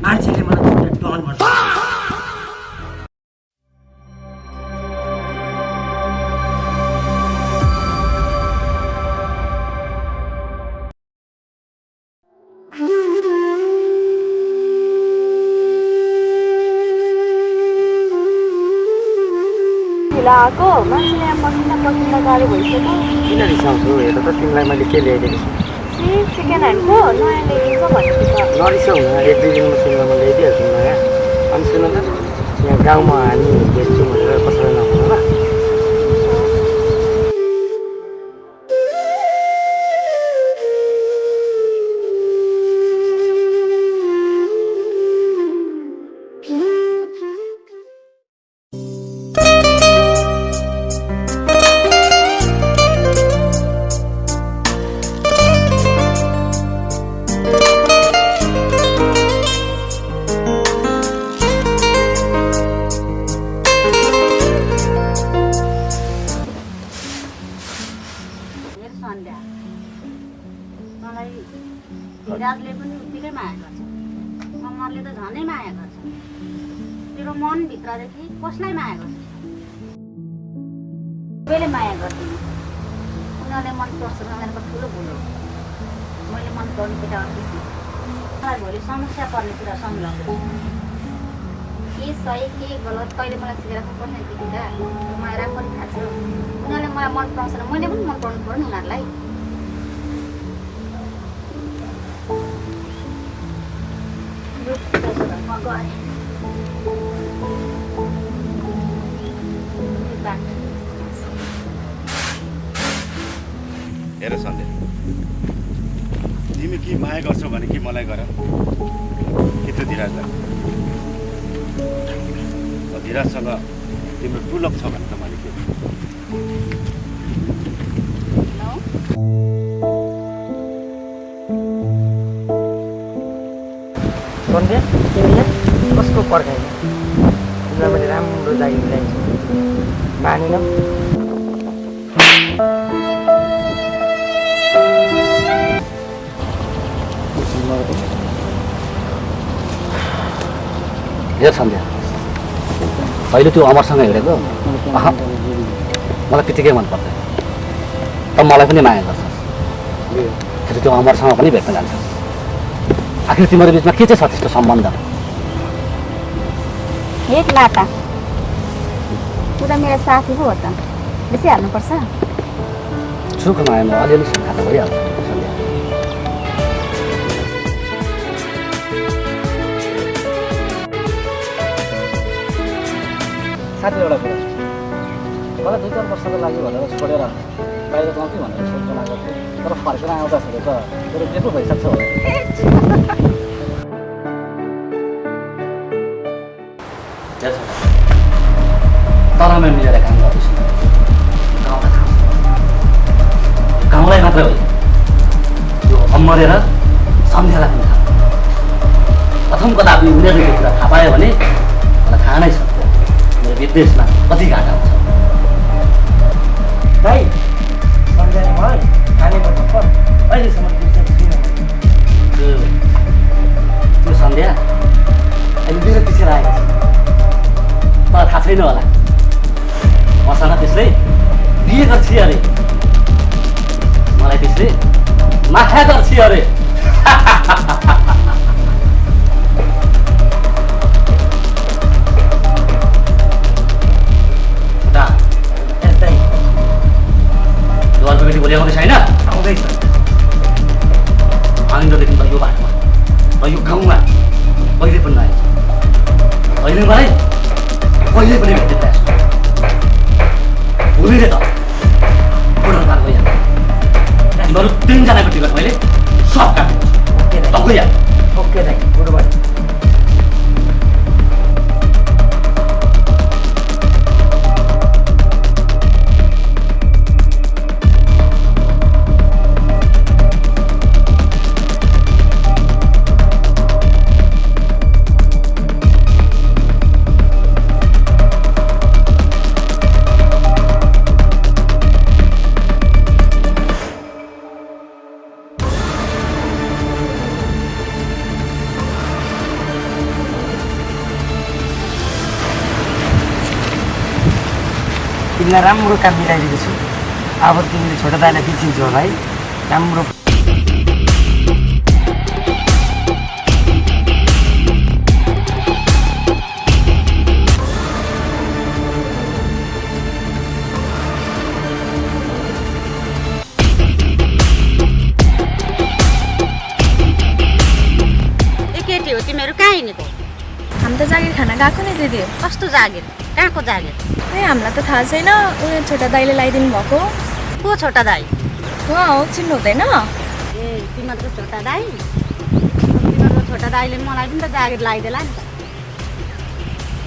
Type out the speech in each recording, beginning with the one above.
मान्छेले मलाई डन भन्छ। आएको मान्छेले यहाँ पर्खिँदा गाह्रो भइसक्यो। किन रिसाउँछु? हेर त तिमीलाई मैले के ल्याइदिएको छु। सेकेन्ड ह्यान्डको नयाँ ल्याइदिन्छ भनेको त। नरिसाउ न, 1-2 दिनमा तिमीलाई म ल्याइदिइहाल्छु नयाँ। अनि सुन त, यहाँ गाउँमा हामी बेच्छौँ भनेर कसैलाई नभन ल। धिराजले पनि उत्तिकै माया गर्छ, कमलले त झनै माया गर्छ। तेरो मनभित्रदेखि कसलाई माया गर्छ? सबैले माया गर्दैन। उनीहरूले मन पर्छ उनीहरूको ठुलो भुल हो। मैले मन पर्ने केटा अर्किसी मलाई भोलि समस्या पर्ने कुरा सम्झाउँछु। के सही के गलत कहिले मलाई सिकाएर पर्ने देखिँदा मलाई राम्ररी थाहा छ। उनीहरूले मलाई मन पराउँछ र मैले पनि मन पराउनु पर्यो नि उनीहरूलाई। हेर सन्ध्या, तिमी के माया गर्छौ भने कि मलाई गर कि त्यो धिराजलाई। धिराजसँग तिम्रो टुलक छ भने त मैले के सन्ध्या, तिमी यहाँ कसको पर्खाइने? तिमीलाई मैले राम्रो जागिर ल्याइछु, मानेन? हेर सन्ध्या, अहिले त्यो अमरसँग हिँडेको मलाई त्यतिकै मन पर्दैन। त मलाई पनि माया गर्छस्, फेरि त्यो अमरसँग पनि भेट्न जान्छस्। आखिर तिम्रो बिचमा के चाहिँ छ त्यस्तो सम्बन्ध? एक नाता पुरा मेरो साथी हो त, बेसी हाल्नुपर्छ? सुख मायामा अलिअलि शङ्का त भइहाल्छ सन्ध्या। साथी एउटा कुरा, मलाई 2-4 वर्षको लागि भनेर छोडेर बाहिर जाउँ कि भनेर सोच्न लागेको थियो, तर फर्केर आउँदाखेरि त मेरो बेको भइसक्छ होला। तर म मिलेर काम गर्दैछु, गाउँलाई मात्र होइन यो अमरेर सन्ध्यालाई पनि थाहा। प्रथम कदापि उनीहरूले यो कुरा थाहा पायो भने मलाई थाहा नै छ मेरो विदेशमा कति घाटा हुन्छ। भाइ, सन्ध्याले मलाई खाने भन्नु पर्छ, अहिलेसम्म बुझेको छैन। त्यो सन्ध्या अहिले मेरो पछि आएको छ, मलाई थाहा छैन होला। मसँग त्यसले बिहे गर्छ अरे, मलाई त्यसले माया गर्छ अरे। अर्को केटी भोलि आउँदैछ होइन? आउँदैछ। आइन्दादेखि त यो बाटोमा र यो गाउँमा कहिले पनि नआएछ। अहिले मलाई कहिले पनि भेट्ने प्रयास गर्छ। भोलिले त बुढापार गइहाल्छ। तिमीहरू 3जनाको टिकट मैले सब काटेको छु। गइहाल्छ। ओके दाइ, गुड बाई। तिमीलाई राम्रो काम मिलाइदिएको छु अब तिमीले छोटा दाइलाई बिर्सिन्छौ होला है राम्रो केटी हो तिमीहरू कहाँ हिँडेको हामी त जागिर खान गएको नि दिदी कस्तो जागिर कहाँको जागिर ए हामीलाई त थाहा छैन उयो छोटा दाइले लगाइदिनु भएको को छोटा दाई उहाँ हो चिन्नु हुँदैन ए तिमीहरूको छोटा दाई तिमीहरूको छोटा दाईले मलाई पनि त जागिर लगाइदिएला नि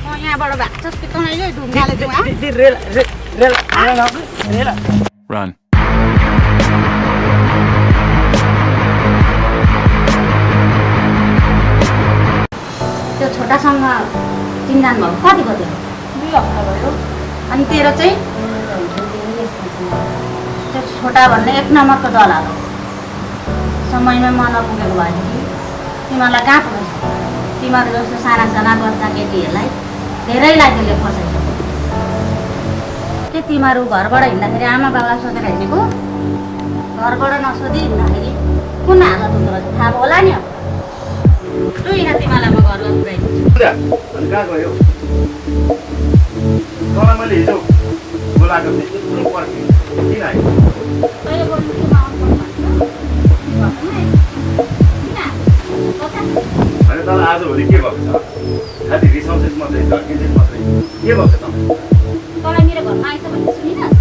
म यहाँबाट भएको छ कि तँलाई ढुङ्गाले रेला Run. त्यो छोटासँग चिन्जान भएको कति कति 2 हप्ता भयो अनि तेरो चाहिँ त्यो छोटा भन्ने 1 नम्बरको दलाल हो समयमा मन नपुगेको भएदेखि तिमीहरूलाई कहाँ पुग्छ तिमीहरू जस्तो साना साना बच्चा केटीहरूलाई धेरैलाई त्यसले फसाइसक्यो के तिमीहरू घरबाट हिँड्दाखेरि आमा बाबालाई सोधेर हिँडेको घरबाट नसोधी हिँड्दाखेरि कुन हालत हुँदो रहेछ थाहा होला नि तँ हिँड तिमीलाई म घरमा पुऱ्याइदिन्छु अनि कहाँ गयो तँलाई मैले हिजो बोलाएको थिएँ यत्रो पर्खेँ किन आयो कहिले बोल्नु के माउनु होइन तर आजभोलि के भएको छ खालि रिसाउँछस् मात्रै झर्किन्छस् मात्रै के भएको छ त तँलाई मेरो घरमा आइस भने सुनिनस्